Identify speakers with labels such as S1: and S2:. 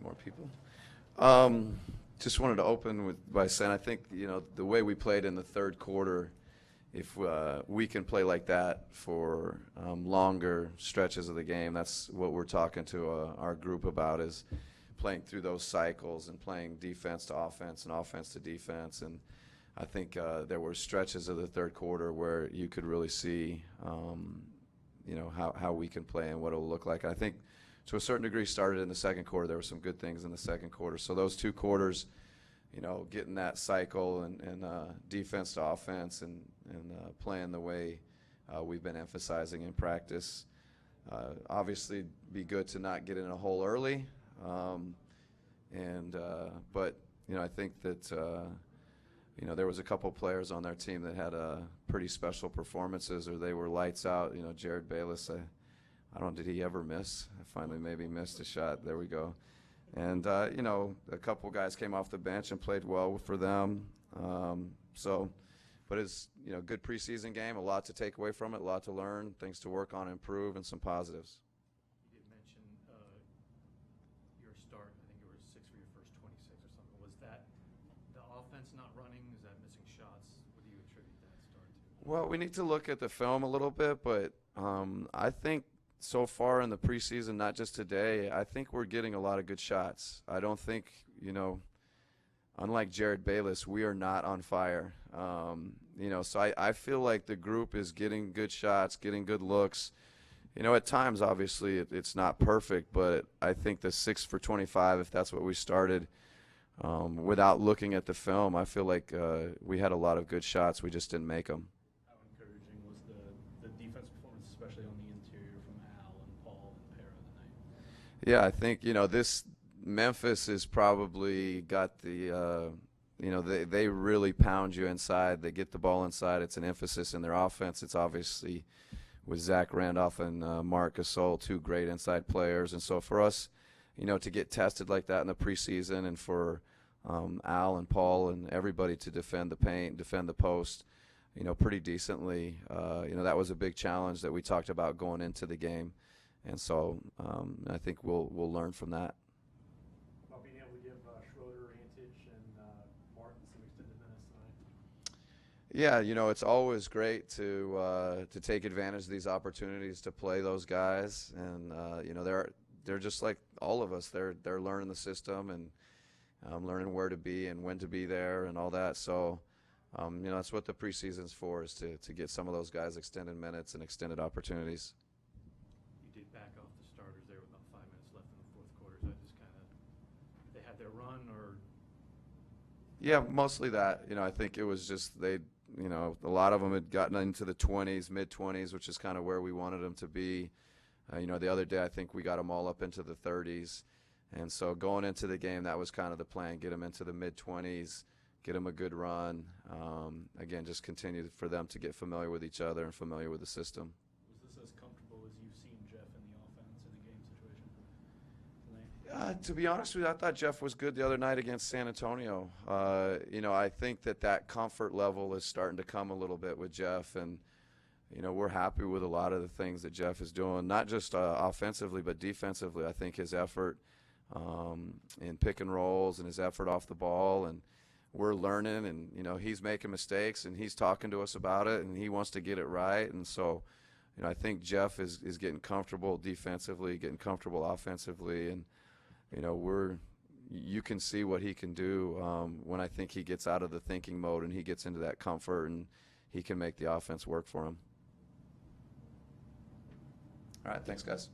S1: more people. Just wanted to open by saying I think the way we played in the third quarter, if we can play like that for longer stretches of the game, that's what we're talking to our group about, is playing through those cycles and playing defense to offense and offense to defense. And I think there were stretches of the third quarter where you could really see how we can play and what it'll look like. I think to a certain degree started in the second quarter. There were some good things in the second quarter. So those two quarters, getting that cycle and defense to offense and playing the way we've been emphasizing in practice. Obviously, be good to not get in a hole early. But I think that there was a couple players on their team that had pretty special performances, or they were lights out. Jared Bayless, I don't know, did he ever miss? I finally maybe missed a shot. There we go. And, a couple guys came off the bench and played well for them. But it's, good preseason game, a lot to take away from it, a lot to learn, things to work on, improve, and some positives.
S2: You did mention your start. I think you were 6 for your first 26 or something. Was that the offense not running? Is that missing shots? What do you attribute that start to?
S1: Well, we need to look at the film a little bit, but I think so far in the preseason, not just today, I think we're getting a lot of good shots. I don't think, unlike Jared Bayless, we are not on fire. So I feel like the group is getting good shots, getting good looks. At times, obviously, it's not perfect, but I think the 6 for 25, if that's what we started, without looking at the film, I feel like we had a lot of good shots. We just didn't make them.
S2: How encouraging was the defense performance, especially on the interior from Al and Paul and Para tonight?
S1: Yeah, I think, this Memphis has probably got the they really pound you inside. They get the ball inside. It's an emphasis in their offense. It's obviously with Zach Randolph and Marc Gasol, two great inside players. And so for us, to get tested like that in the preseason, and for Al and Paul and everybody to defend the paint, defend the post, pretty decently, that was a big challenge that we talked about going into the game. And so I think we'll learn from that.
S2: About being able to give Schroeder, Antich, and Martin some extended minutes tonight?
S1: Yeah, it's always great to take advantage of these opportunities to play those guys, and they're just like all of us. They're learning the system and learning where to be and when to be there and all that. So that's what the preseason's for, is to get some of those guys extended minutes and extended opportunities.
S2: You did back off the starters there with about 5 minutes left in the fourth quarter. Is that just kind of they had their run, or?
S1: Yeah, mostly that. I think it was just a lot of them had gotten into the 20s, mid-20s, which is kind of where we wanted them to be. The other day I think we got them all up into the 30s. And so going into the game, that was kind of the plan, get them into the mid-20s, get them a good run. Again, just continue for them to get familiar with each other and familiar with the system.
S2: Was this as comfortable as you've seen Jeff in the offense in a game situation tonight?
S1: To be honest with you, I thought Jeff was good the other night against San Antonio. I think that comfort level is starting to come a little bit with Jeff, and we're happy with a lot of the things that Jeff is doing, not just offensively but defensively. I think his effort in pick and rolls and his effort off the ball, and we're learning, and he's making mistakes and he's talking to us about it and he wants to get it right. And so I think Jeff is getting comfortable defensively, getting comfortable offensively, and you can see what he can do when I think he gets out of the thinking mode and he gets into that comfort, and he can make the offense work for him. All right, thanks guys.